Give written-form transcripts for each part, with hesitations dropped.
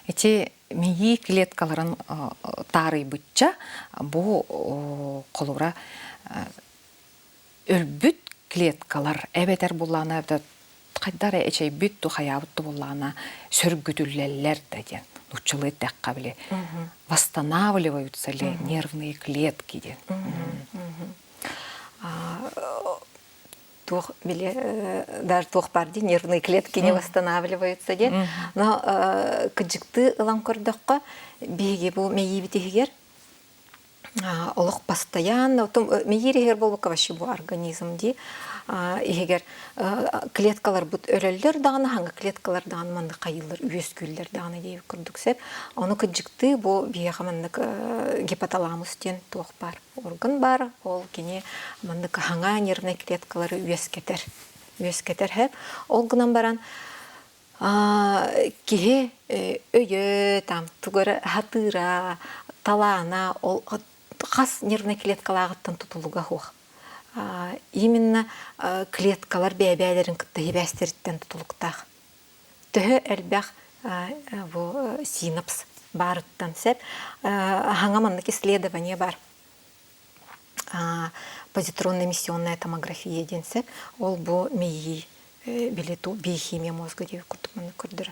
эти мии клеткаларын тарый бутча бу колура өлбүт клеткалар эбетер буллана кайдара эчей бүттү хаябытту буллана сөргүтүллелер деген учулы тәккабли восстанавливаются ли нервные клетки ден. Тух биле даже тух парди нервные клетки не восстанавливаются ден. Но кыжыкты ылан көрдөккө биги бу мейибитигер олох постоянно мейиригер болбокка вообще бу организм ди егер клеткалар бут өлөлдөр даганы ханга клеткалар даганы манды кайылыр үескүллөр даганы дейб курдуксеп ону кыжыкты бу бияга мандык гипоталамус ден туох бар орган бар ол кене мандык ханга нервный клеткалары үескетер хеп ол гынан баран кихи өйө там тугара хатыра талаана ол хас нервный клеткалагыттан тутулуга хух. Именно клеткалар бәбәләрен кыттыһыбәстериттен тутулуктах. Төһө әлбәх бу синапс барыттан сеп хаңа мандык исследование бар. Позитронно-эмиссионная томография денсеп, ол бу мейи билету биохимия мозга деп кутманы көрдүр.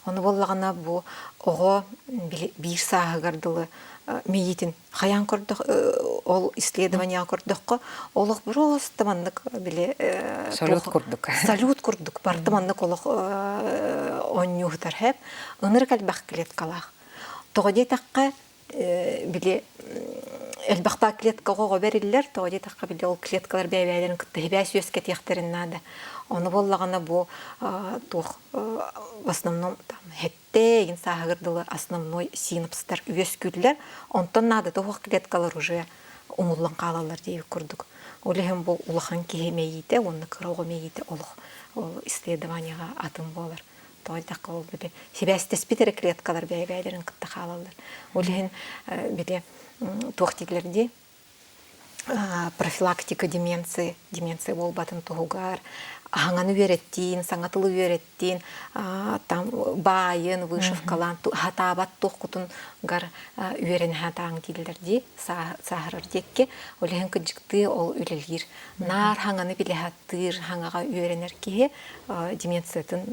Оны боллагана бу ого бир саагардылы мейитин хаян көрдүк ол исследование көрдүккө олук просто мандык биле салют курдук барды мандык олук оннюхтар хеп ыныр калбак клеткалах тогоде такка биле элбахта клеткага берилер тогоде такка биле ол клеткалар бәбәләрен кыттыһыбәс үескә тияктерин нада оны боллагана бу тух в основном там хетте инсагырдылы основной синапстар үескүлләр онтон нада тух клеткалар уже умуллан калалар дип күрдүк. Олеһем бу улахан кихемейите, онны кырого мейите олох исследованияга атын болар. Той такка ол биле себәстес питер клеткалар бәйбәләрен кытта калалар. Олеһен биле тохтиклерди профилактика деменции болбатын тугар аңаны үйреттин, саңатылы үйреттин, там байын, вышивкалан, хатабат тоққутын гар үйрен хатаң дилдерди, сахарар декке, олеген күджікті ол үлелгер. Нар аңаны біле хаттыр, аңаға үйренер кеге деменциятын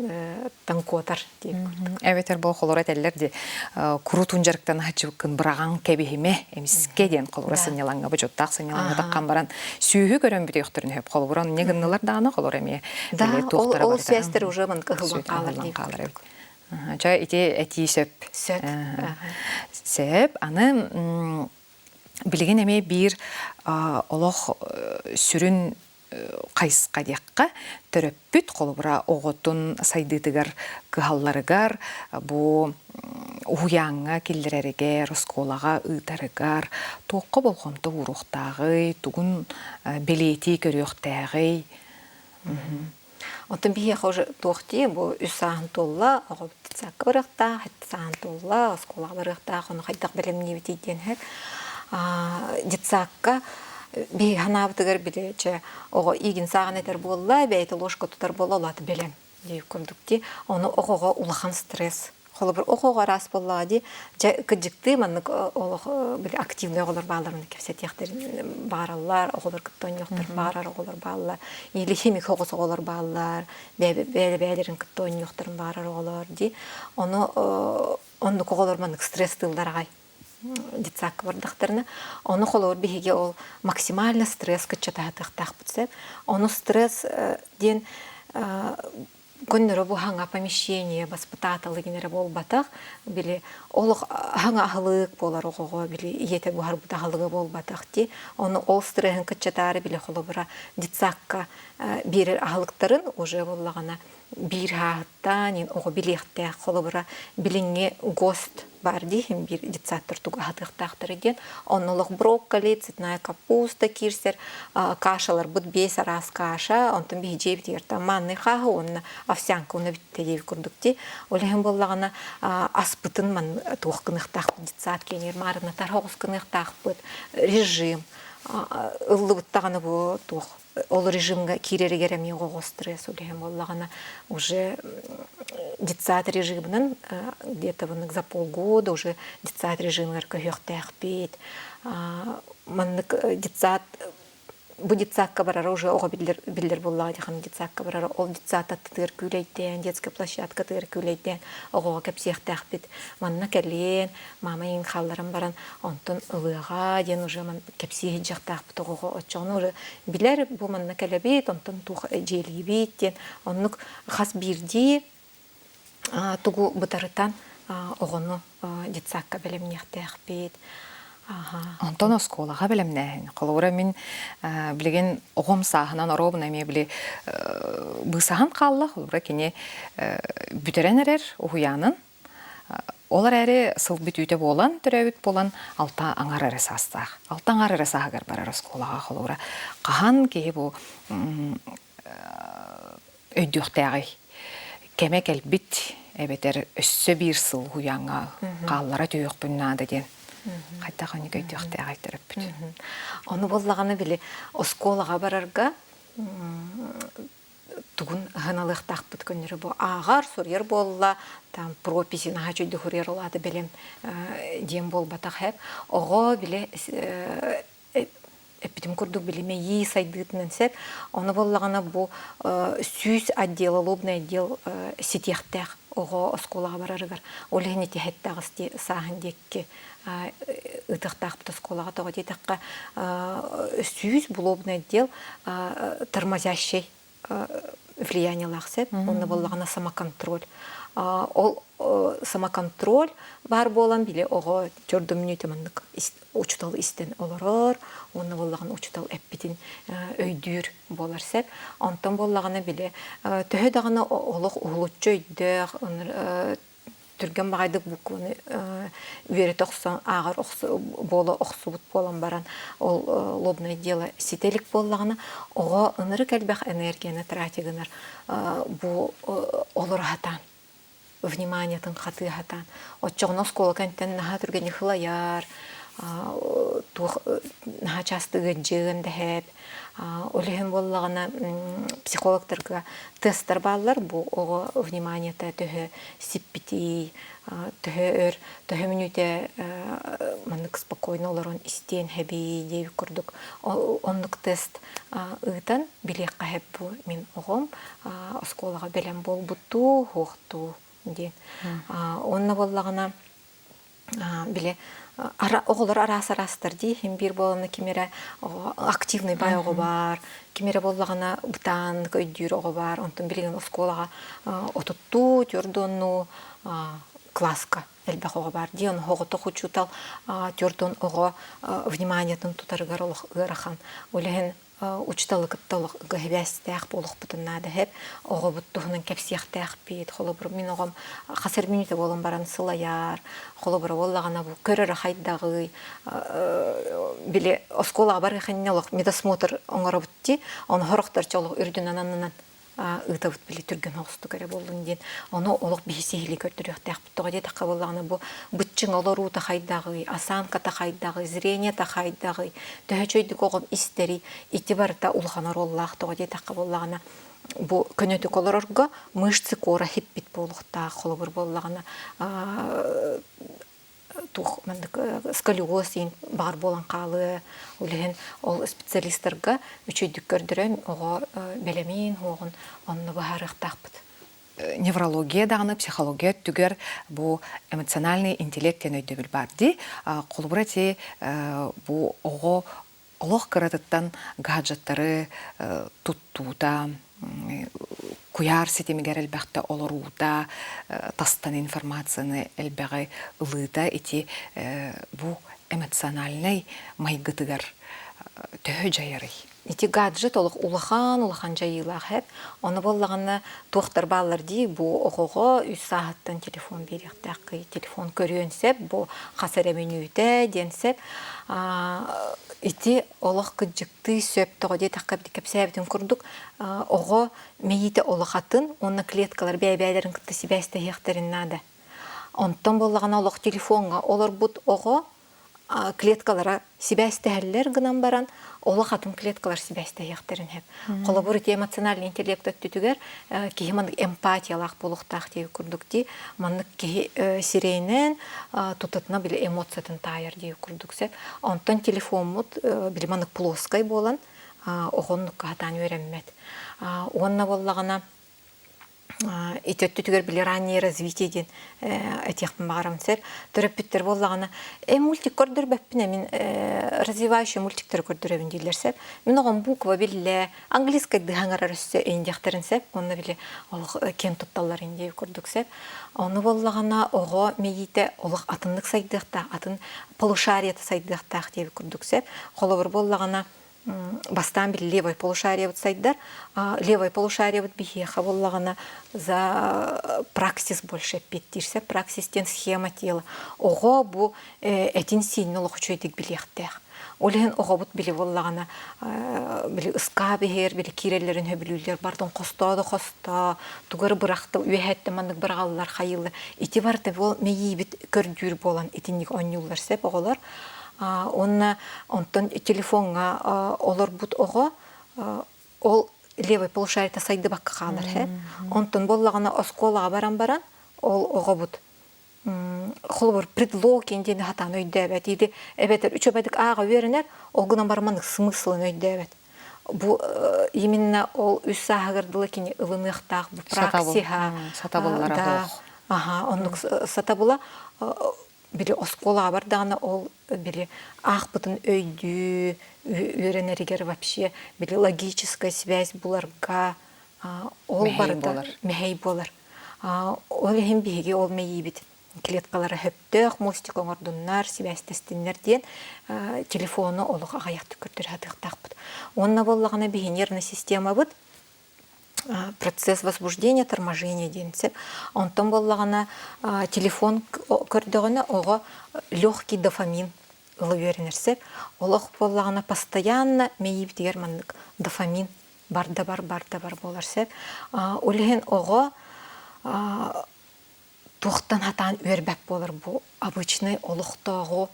таңкотар дейіп көрдік. Әветер бұл қолыр әтелерді күрутун жарықтан хачыбықын біраған кәбихіме әміске ден қолыр сынелаңға бұл жоттақ сынелаңға таққан баран сүйі көрін бүді өқтірін өп қолы бұран негіннілер дағаны қолыр әме. Да, ол свестер уже мын кығылан қалыр дейіп. Жа әти сөп. Сөп, аны білген әме бір олық сүрін қайсқа деққа түріппіт қолы бұра оғытын сайдытығар кығалларығар, бұл уяңға келдірерігер, сколаға ұйтарығар, тоққа болғымды ұрықтағы, тұғын білеті көріқтәғый. Отын бие хожы тоқти, бұл үсағын толла, оғы бітсақ ұрықта, хаттысағын толла, сколаға ұрықта, оны қайдақ білімне бітейден әк. Детсаққа бей ханабытығыр білечі, оғы егін сағын әтер болла, бәйті ложқа тұтар болла, олаты білем, дейіп көрдікті. Оны оғыға улахан стресс. Қолы бір оғыға рас болла, де, күджікті, мәнік активный оғылар бағаларыны кәпсет ектерін бағаралар, оғылар күттон ектер бағарар оғылар бағалар, елі химик оғыз оғылар бағалар, бәлерін күттон ектерін бағарар оғылар, де. Оны оғылар мәнік стресс тылдар ағай. Детсақ бардықтарына. Оны қолуыр бейге ол максимально стресс күтчатағытықтақ бұтсеп. Оны стресс ден Гоннера бу ханга помещение воспитаталы генера бол батах били олық ханга ахылык болар оғого били иете бу харбута ахылыгы бол батах ти оны ол стресин кытчатары били холобура дитсакка бир ахылыктарын уже боллагана бир хааттан оғы билехте холобура билинге гост бар дихим бир дитсаттыр туга хатыктактыр ген оннолық брокколи, цветная капуста кирсер, кашалар бут бес раз каша, онтон би жебит ерта манны хага онна овсянка уна битте жебит курдукти. Олехим боллагана аспытын ман тух кыныктак дитсат кенер марына тархогус кыныктак бут режим. ыллы буттаганы бу тух ол режимга кирери кереми ого стресс улем боллагана уже детсад режимнан где-то за полгода уже детсад режимгар көйөктәхпит маннык детсад бу детсадка барар уже ого билдер буллага дихан детсадка барар ол детсадта тыр күләйтен детская площадка тыр күләйтен ого кепсехтәхпит манна келен мамаин халларым баран онтон ылыга ден уже ман кепсех жактахпит ого очону уже билер бу манна келебит онтон тух желибит ден оннук хас бирди тугу бутарытан огону детсадка белемнехтәхпит. Онтон осколаға білімнәйін. Қолуыра мен білген оғым сағынан оробын әме біле бұсағын қаллық. Қолуыра кене бүтерен әрер ұхуянын. Олар әрі сыл бүт үйте болан, түрәуіт болан, алта аңар әрі састақ. Алта аңар әрі сағығар барар осколаға қолуыра. Қахан кейі бұл өйдіқтәғі. Кемек әлбіт әбетер өссі бір сыл ұхуянға қаллара түйіқ бұннады ден. Қайта қаны көйтіқті ағайтырып бүт. Оны боллағаны біле, осколаға барарға тугун ханалык тахпыт көннөрү бу агар сурьер болла там прописи на чөйдү хурьер олады белем дем болбатак хеп ого биле эпидем курдук билеме yi сайдытнан сеп оны боллагана бу сүз отдел лобный отдел сетехтех ого осколага барарыгар олени техеттагысти сахындекке ытыктакпыт осколага тога детакка сүз лобный отдел тормозящий влияние лахсеп, он боллагана самоконтроль. Ол самоконтроль бар болан биле ого төрдүм мүнөтөмөндүк учутал истен олорор, он боллаган учутал эппитин өйдүр болар сеп. Онтон боллагана биле төһө дагана олох улуччойдык түрген багайдык букваны вере токсон агар боло оксубут болан баран ол лобное дело сителик боллагана ого ыныры келбек энергияны тратигынар бу олор хатан внимание тын хаты хатан отчогно скола кантен наха түрген хылаяр тух наха частыгы жыгында хеп олехен боллагана психологтарга тесттер баллар бу ого внимание та төһө сиппити төһө минуте мандык спокойно олорон истен хеби деп курдук онлук тест ытан билек хеп бу мен огом осколага белем болбуту хохту ди онна боллагана биле оголор арасарастыр ди хим бир боланы кимере активный байого бар кимере боллагана бутан көйдүр ого бар онтон билген осколага отутту төрдонну класска элбахого бар ди он хогото хучутал төрдон ого вниманиятын тутарыгар ырахан олеген учталык талык гәбәстәх булык бутыннады хеп ого буттуһунун кепсияхтәх бит холобыр мин огом хасер минуте болон баран сылаяр холобыр боллагана бу көрөр хайдагы биле оскола бар ханнялык медосмотр оңора бутти он хорохтар чолук үрдүнананнан ытабыт биле түрген хосту кере болдун ден оны олук бисихили көртүрөктәх буттуга дете кабыллагана бу бутчың олору та хайдагы осанка та хайдагы зрение та хайдагы төһөчөйдүк огом истери итибарта улханар оллах тога дете кабыллагана бу көнөтү колорорго мышцы кора хиппит болукта холобур боллагана тух мандык сколиоз бар болан калы улеген ол специалисттарга үчөйдүк көрдүрөн ого белемин огон онну баарыктакпыт неврология даганы психология түгер бу эмоциональный интеллект өйдөбүл барди колбурати бу ого олох кыратыттан гаджеттары туттуута куяр сетемигер элбәхтә олорууда тастан информацияны элбәгы ылыта ити бу эмоциональный майгытыгар төһө жайырый. Ити гаджет олық улахан жайылақ хеп. Оны боллағаны тоқтар балар дей, бұл оғығы 3 сағаттан телефон беректәқи, телефон көріөнсеп, бұл қасыр әменүйді денсеп. Ити олық күджікті сөптіғі де таққап декеп сәбітін күрдік. Оғы мейіті олықатын, оны клеткалар бәй-бәйлерін күтті себәсті хектарин нады. Онтан боллағаны олық телефонға олар бұд оғы клеткалара сибәстәһәлләр гынан баран, олы хатын клеткалар сибәстәһәхтерин хәп. Колобур эмоциональный интеллект төтүгәр кихиман эмпатиялах булуктах дип күрдүк ди. Маннык ки сирейнен тутытна биле эмоциятын тайыр дип күрдүк сәп. Онтон телефонмут биле маннык плоскай болан огоннук хатан өйрәнмәт. Онна боллагана итөттүгөр биле раннее развитие ден этехпен багарам сеп төрөпүттер боллагана мультик көрдөр беппине мен развивающий мультиктер көрдөрөбүн дилер сеп мен огон буква биле английский дыхаңар өссө эндехтерин сеп онна биле ол кен тутталлар инде көрдүк сеп оны боллагана ого мейите олук атындык сайдыкта атын полушария сайдыкта деп көрдүк сеп колобур боллагана бастан бил левой полушария вот сайдар, левой полушария вот бихеха боллагана за праксис больше петтирсе, праксистен схема тела. Ого бу этин сильно лохчойдик билехтех. Олен ого бут били боллагана били ыска бехер били кирелерин хөбүлүлөр бардын костоодо коста тугар быракты үйөтте мандык быргаллар хайылы ити барды бол мейибит көрдүр болан этинник онюллар сеп оголор. Онна онтон телефонга олар бут ого ол левый полушария сайды бакка калар хэ онтон боллагана осколага баран ол ого бут холбор предлог инден хатан өйдөбөт иди эбетер үчөбөдүк ага веренер огунан барман смыслын өйдөбөт бу именно ол үс сагырдылы кини ылыныктак бу праксиха сатабыллара ага онук сатабыла били оскола бардагана ол били ахпытын өйдү үйренеригер вообще били логическая связь буларга ол барда мехей болар ол хем биге ол мейибит клеткалары хөптөх мостик оңордуннар связьтестиннер ден телефону олуга аяқты көртөр хатыктакпыт онна боллагана биги нервная система бут процесс возбуждения, торможения денсеп. Онтон боллагана телефон көрдөгөнө ого легкий дофамин ылывернерсеп. Олох боллагана постоянно мейип дигер мандык дофамин барда бар боларсеп. Олеген ого тохтан хатан өрбәп болар бу обычный олохтогу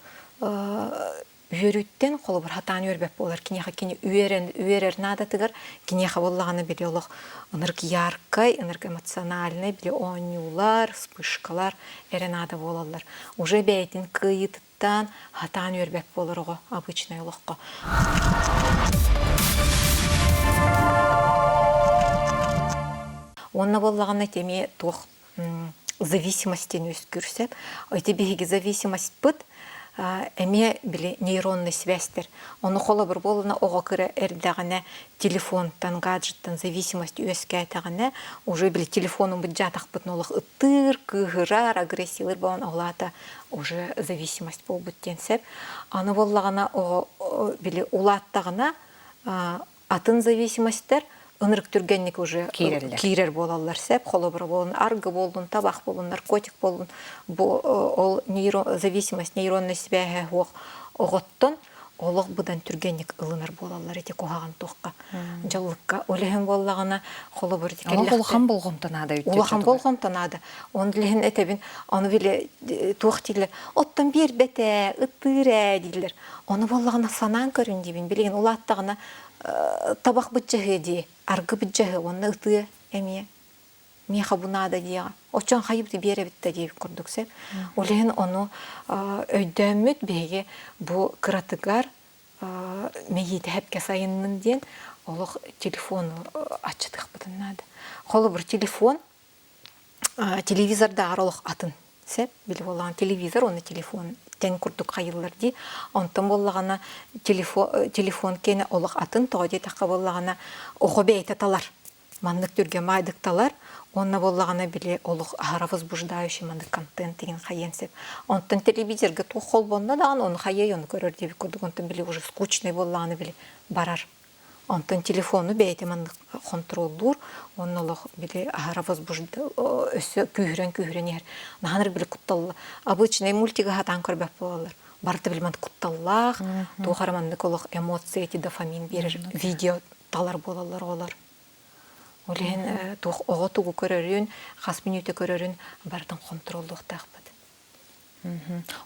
үйрөттен колу бир хатан өрбәп болар кинеха кини үйрер нада тыгар кинеха боллаганы били олох ынырк яркай ынырк эмоциональный били онюлар вспышкалар эренада болалар уже бейтин кыйыттан хатан өрбәп боларго обычный олохко онна боллаганы теме тох зависимостен өскүрсеп айты биги зависимость быт эме биле нейронный связьтер. Оны холо бир болуна ого кыра эрдагана телефонтан, гаджеттан зависимость өскә тагана уже биле телефонун бит жатак бутнолык ыттыр, кыгырар, агрессиялар болан олата уже зависимость бол буттенсеп. Аны боллагана ого биле улаттагына атын зависимосттер ынырк түргенник уже кирер болалар сеп, холобра болун, аргы болун, табак болун, наркотик болун, ол зависимость нейронной связи оғыттон, олық бұдан түргенник ылынар болалар еті қоғаған тоққа, жалыққа. Олеген болағына холобра текелләқті. Олған болғымтан ады өтті. Олған болғымтан ады. Оны білген әтебін, оны біле тоқ дейлер, оттан бер бәті, ыттырә дейлер. Оны болағына санан көрін дейбін, білген ол аттағына табак бытчаһы ди, аргы бытчаһы, онна ыты эме. Меха бунада дия. Очон хайып ди бере битте дип көрдүк сеп. Олен оны өйдөмөт беге бу кыратыгар мейит хепке сайыннын ден олох телефон ачтык бутунады. Холы бир телефон телевизорда аралык атын сеп билип болгон телевизор, оны телефон тен курдук хайыллар ди. Онтон боллагана телефон кене олық атын тоғади таққа боллагана оғы бейті талар. Мандык түрге майдык талар. Онна боллагана биле олық ара возбуждающий мандык контент деген хайен сеп. Онтон телевизорга тухол бонна даган оны хайей оны көрөр деп көрдүк. Онтон биле уже скучный боллаганы биле барар. Онтон телефону бейте мандык контролдур. Онна олық биле ара возбужда өсө күйрен ер. Наханыр биле кутталла. Обычный мультига хатан көрбөп болалар. Барты билман кутталлах, тухарамандык олық эмоции, дофамин берер, видео талар болалар олар. Олен тух ого тугу көрөрүн, хас минуты көрөрүн бардын контролдук тақпыд.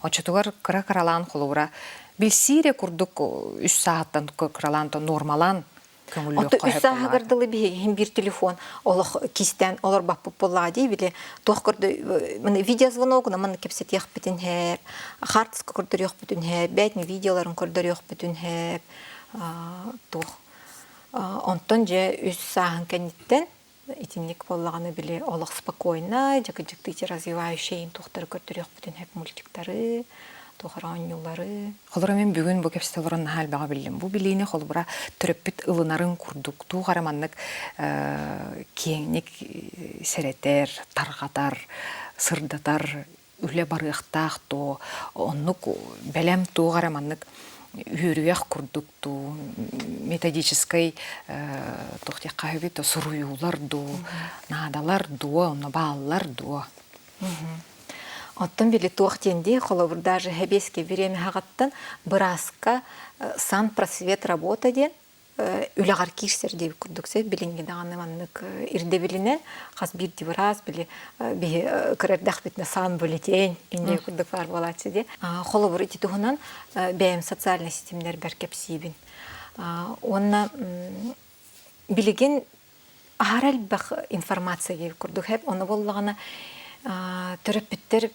Очотугар кыра каралан холура. Билсире курдук 3 сааттан каралан то нормалан көңүллүк Отто кайып үсә хагырдылы бир телефон олох кистен олар баппы поллади биле тохкырды мен видеозвонок на мен кепсет ях битен хер хартс көрдөр ях битен хер бәйтни видеоларын көрдөр ях битен хер тох онтон же үс сахан кенеттен итинник боллаганы биле олох спокойно жакы-жакты развивающий тохтар көрдөр ях битен хер мультиктары тохараннюлары. Холора мен бүгүн бу кепстелорун хал бага билдим. Бу билини холбура төрөппүт ылынарын курдук. Туу гараманнык кеңник серетер, таргатар, сырдатар, үле барыктак то, оннук белем туу гараманнык үйрүяк курдук туу, методической тохтяккайбы то суруюлар ду, надалар ду, онно баалар ду. Оттон били туохтенди холобур даже хебеске время хагаттан быраска сан просвет работа ден үлагар кишсер деп курдуксе билинги даганы маннык ирде билине хас бир дибраз били би кырдах битне сан бюллетень инде курдук бар болачы де холобур ити тугунан бэм социальный системлер беркепсибин онна билигин арал бак информация деп курдук хеп оны боллагана төрөппүттер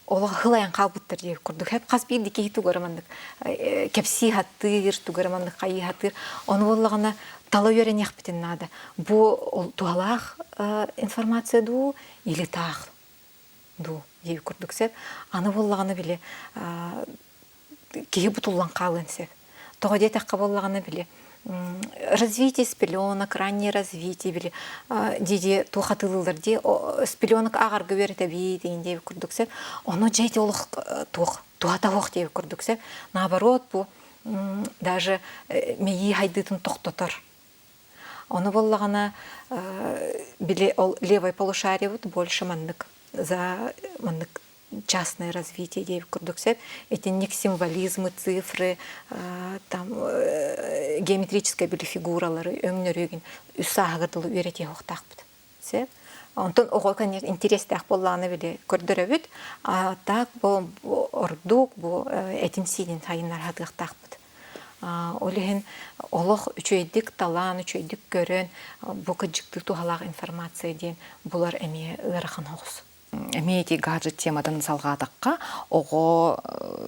Ола хылаян қалбыттыр деп күрдік. Хеп қас бейді кейі туғарамандық. Кепси хаттыр, туғарамандық қайы хаттыр. Оны болағына тала өрен яқпетін нады. Бұл туғалақ информация ду, или тақ ду деп күрдік сеп. Аны болағына біле кейі бұтылан қалын сеп. Тоға де таққа болағына біле развитие с пеленок, раннее развитие били диди тухатылылар ди с пеленок агар гөберте би дегенде күрдүксеп, оно жейте олук тухатавок деп күрдүксеп, наоборот бу даже мейи хайдытын токтотор. Оны боллагана били ол левой полушарие вот больше маннык за маннык частное развитие деп күрдүксеп, этинник символизмы, цифры, там геометрическая били фигуралары өңнөрөгүн үсагырдылы үйрете хоктакпыт. Сеп. Онтон ого конечно интерестак болланы били көрдөрөбүт, а так бу ордук бу этин синин сайыннар хатыктакпыт. Олehen олох үчөйдик талан, үчөйдик көрөн бу кыжыкты тухалак информация ден булар эми ырахан хогус. Эмети гаджет темадан салгадакка ого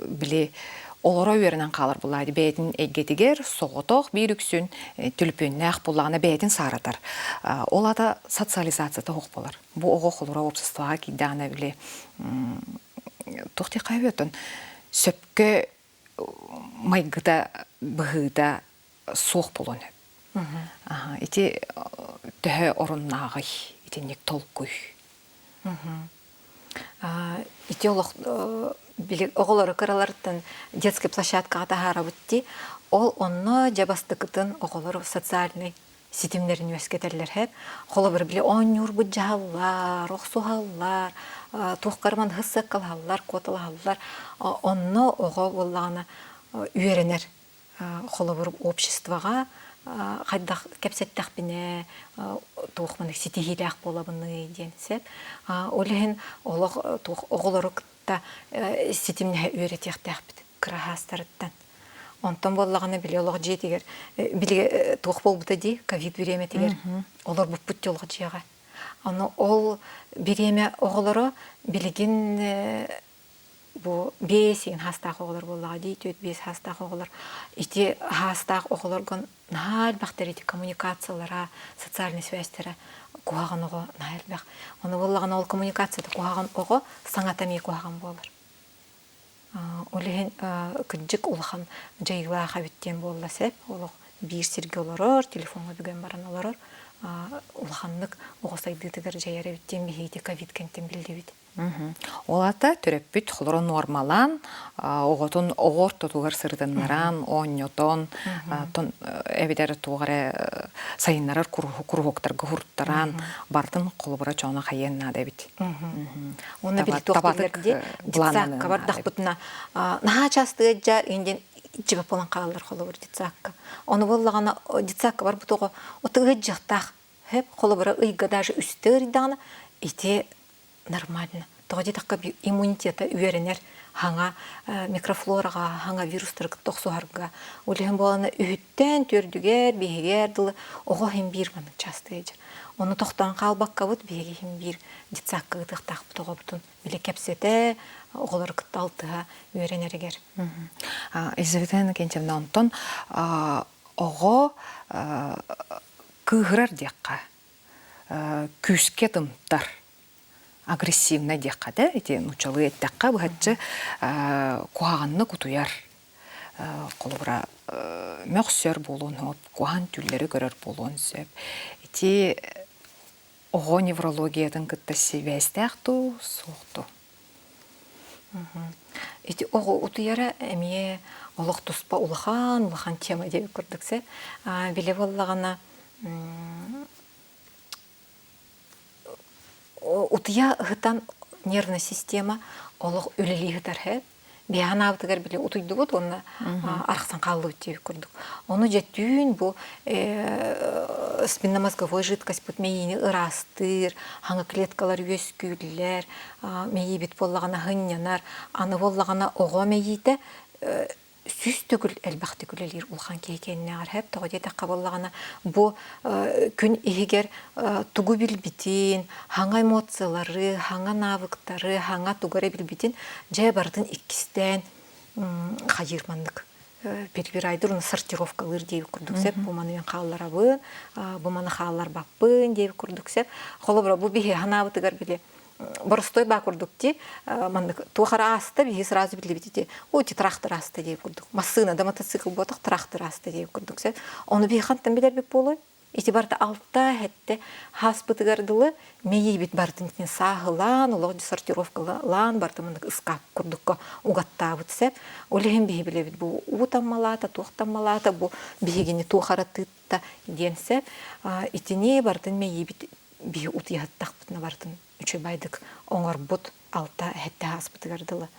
биле олора үйерінен қалар бұлайды. Бәйтін әйгетігер, соғытоқ, бейріксін, түліпіннәқ бұлағына бәйтін саратар. Олада социализацията оқ болар. Бұл оғы қолыра обществоға кейдағына біле тоқти қайбетін. Сөпкі майгыда, бұғыда соқ болуны. Ити түхі орыннағы, ити нек толқүй. Ити олық оғылары кыраларыттан детский площадкаға тахара бұтти, ол онны жабастықытын оғылары социальный сетімдерін өскетерлер хеп. Қолы бір біле оңыр бұд жағалар, оқсуғалар, туққарман ғысық қалалар, котылғалар. Онны оғы болағына үйеренер қолы бір обществоға қайдақ кәпсеттақ біне туқманы сетихилях болабыны денсеп. Олеген оғылары та сетимне үйретектәк бит крахастарыттан. Онтон боллаганы биле олог жетигер биле тух болбута ди ковид биреме тигер. Олар бу пут жолга жыга. Аны ол биреме оголоро билигин бу бесин хастак оголор боллага ди төт бес хастак оголор. Ити хастак оголоргон нал бактерити коммуникациялара, социальный связьтера куаган ого найлбак. Оны боллаган ол коммуникацияда куаган ого саңатами куаган болар. Олеген кыджык улхан жайгыла хабиттен болла сеп, олог бир сирге олорор, телефонга бүген баран олорор, улханнык ого сайдытыгар жайары биттен бихейти ковид кенттен билдебит. Олата төрөппүт холоро нормалан, оготун огор тотугар сырдыннаран, оньотон, тон эбидер тугары сайыннарар курухоктарга хурттаран, бартын колубура чоона хайен надебит. Оны бил туактылерде дитсакка бар дахбытына наха часты жар инден жибап болан калалар колубур дитсакка. Оны боллагана дитсакка бар бутого отыгы жактак хеп колубура ыйга даже үстөр дагана ите нормально. тоҕо таққа иммунитета үөренер хаңа микрофлораға, хаңа вирустар тоқсуарга. Улehen боланы үһүттен төрдүгер, бихигер дылы оҕо хим бир маннык часты эжер. Оны тоқтан қалбаққа бұд беге хим бир дитсаққа ғытықтақ бұтыға бұтын. Біле кәпсеті оғылар күтталтыға үйренерігер. Елизаветана Кентьевна, онтон оғо кыгырар дияққа, күске тымтар, агрессивна дияққа да, эти нучалы әттаққа бұхатчы куағанны кутуяр, қолыбыра мөксөр болуын хоп, куаған түллері көрір болуын сөп. Эти оғо неврологиядан кыттасы вәстәқту, соқту. Эти оғо утуяра әмие олық тұспа улахан тема деп көрдіксе. Біле болағана утуя ғытан нервная система олық өлілі ғытар хәп. Биян абытыгар біле утуйды бұд, оны арқсан қалды өттеп көрдік. Оны жеттүйін бұл спинномозговой жидкость бұд мейіні ырастыр, хаңы клеткалар өскүйлер, мейі бит болағана ғынянар, аны болағана оға мейіді сүз түгіл әлбақты күлелер ұлған кейкеніне археп, тоғы дейті қабылағана бұл күн егер тұғы білбітін, хаңа эмоциялары, хаңа навыктары, хаңа тұғары білбітін, жай бардың иккістен қайырмандық. Бір айдыр оны сортировкалыр дейіп күрдіксеп, бұл маны мен қалларабын, бұл маны қаллар баппын дейіп күрдіксеп, қолы бұл бейе ханабытығар біле. Боростой ба курдукти, тухара аста биги сразу билибити. Ути трактор аста деп курдук. Машина да мотоцикл ботак трактор аста деп курдук. Оны би хантан билер бит болой. Ити барда алта хетте хаспытыгардылы мейи бит бардын тин сагылан, улог сортировкалан бардымын ыскап курдукка угатта бутсеп. Олеген биги биле бит бу утаммалата, тухтаммалата бу бигини тухара тытта денсеп. Итине бардын мейи бит биги утияттак бутна бардын. Үчі байдық оңар бұд алта әтті аспытығардылы.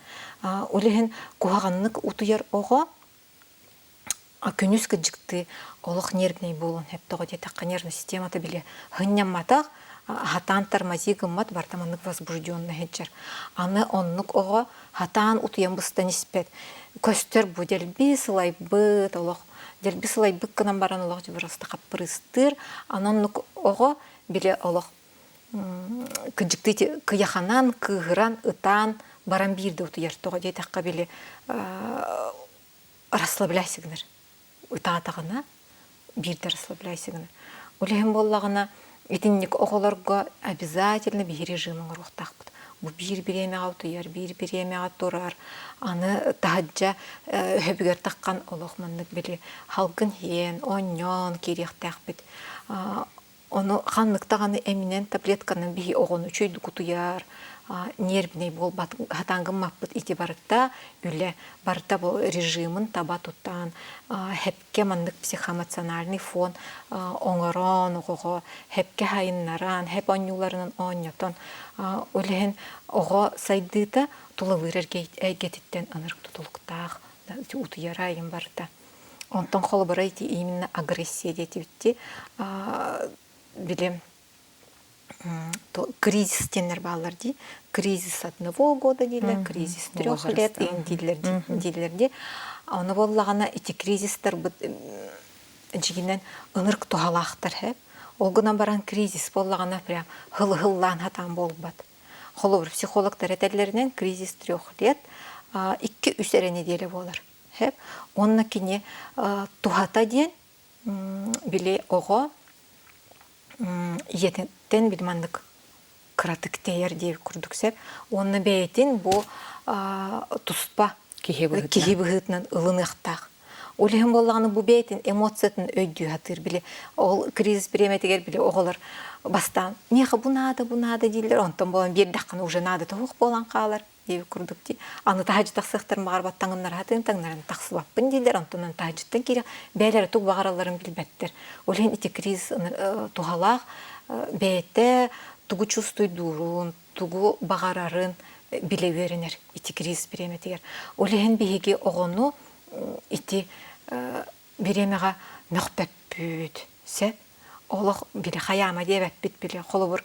Олеген куағанлық ұтыяр оға күнүс кіджікті олық нервней болуын. Әптіға детаққа нервный систематы біле ғынням матақ хатан тормози гыммат бартаманлық возбужденный хеджер. Аны онлық оға хатан ұтыян бұстан іспет. Көстер бұ делбі сылай бұд олық. Делбі сылай бұд кынан баран олық жібірасты қаппырыстыр. Анонлық оға біле олық кыжыктыйти кыяханан, кыгыран, ытан, баран бирді ұты ертоға дей таққа біле расслабляйсығыныр. Ыта атағына бирді расслабляйсығыныр. Олеген боллағына етіннік оғыларға обязательно бір режимің ұрықтақ бұд. Бұл бір-біремеға ұтыяр, бір-біремеға тұрар. Аны тағаджа өбігер таққан олықманлық біле халқын хен, оньон керектәқ біт. Оны ханлықтағаны әмінен таблетканы бігі оғын үшөйді күтуяр, нервней бол хатангын маппыт ити барытта, үлі барытта бұл режимын таба тұттан, хәпке мандық психоэмоциональный фон, оңырон, оғы, хәпке хайыннаран, хәп онюларынан оньятон, өліген оғы сайдыта тұлы вырер әйгетіттен анырық тұтылықтақ, ұтыяра айын барытта. Онтан қолы бара ити именно агрессия деті бітті, билем кризис тенер баллар ди, кризис 1 года дейлер, кризис 3 лет дейлерде. Оны боллағана эти кризистер жигинен ынырк тухалақтар хеп. Олгынан баран кризис боллағана прям хыл-хыллан хатан болбат. Холы бір психологтар этерлерінен кризис 3 лет 2-3 эрене дейлі болар. Хеп. Онна кене тухата ден биле оға ететтен білмандық кратык тейер деп күрдіксеп, оны бәйтін бұл тұспа кеге бұғытынан ұлын ұқтақ. Олеген болағаны бұл бәйтін эмоциятын өйді атыр біле, ол кризис біреметігер біле оғылар бастан. Неға бұнады дейлер, онтан болан бердаққаны уже нады тұғық болан қалар деп күрдікті. Аны тағажыттақ сықтар мағар баттаңынлар хатын таңнарын тақсы баппын дейлер, онтанан тағажыттан кері бәйлері тұқ бағараларын білбәттір. Олеген ити кризис тұғалақ бәйті тұғы чувствуй дұрын, тұғы бағарарын біле веренер ити кризис біреметігер. Олеген бейге оғыну ити биремеға мөхбәп бүд сәп олық біле қаяма деп әппет біле қолы бір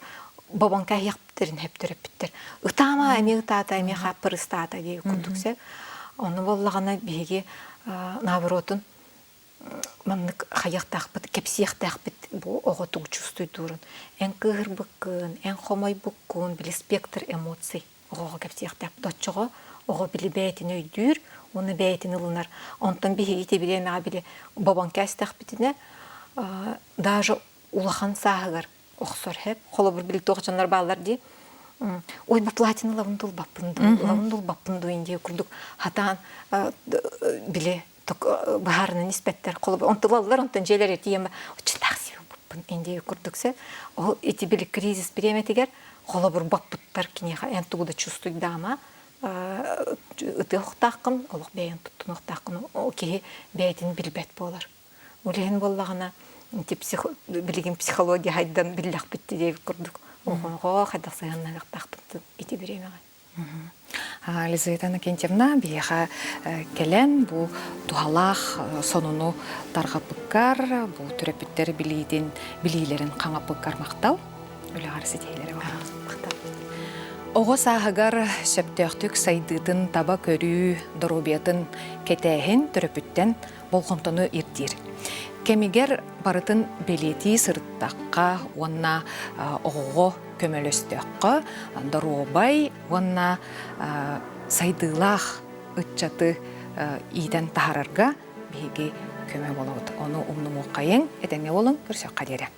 бабанка яптырын хеп төрөппүттер. Утама эми утата эми хаппыр стата дей курдуксе. Оны боллагана биги наоборотун маннык хаяктакпыт, кепсияктакпыт бу оготук чувствуй дурун. Эн кыгыр быккын, эн хомой буккун, били спектр эмоций. Ого кепсияктак доччого, ого били бәйтин өйдүр, оны бәйтин ылынар. Онтон биги тебиреме били бабанка астакпытыне даже улахан сагыр оксор хеп, холобур били тоқчандар балдар ди. Ой, бу платина лавындул баппынду инде курдук. Хатан биле баарына ниспеттер холобур онтулалар, онтон желер тием. Чындаксы баппын инде курдуксе, ол эти били кризис биреметигер холобур баппыттар кинеха энтугуда чувствуй дама. Ыты оқтақын, олық бәйін тұттын оқтақын, о кеге бәйтін білбәт болар. Олеген болағына білген психология хайдан білләқ бітті дейіп күрдік. Оғынға қайдақ сайғанна лақтақтықты ете беремеғай. Лизавета Иннокентьевна бияха келен бу тухалах сонуну таргапыккар, бу төрөпүттер билилерин каңапыккар мактау. Өле арсы тейлери бар. Ого сахагар сөптөктүк сайдытын таба көрүү доробиятын кетэхин төрөпүттен болгонтону ирдир. Кемигер барытын белети сырттакка, онна ого көмөлөстөккө, доробай, онна сайдылах ытчаты ийден тахарарга биги көмө болот. Ону умнуму кайын, этеңе болун, көрсөкка дере.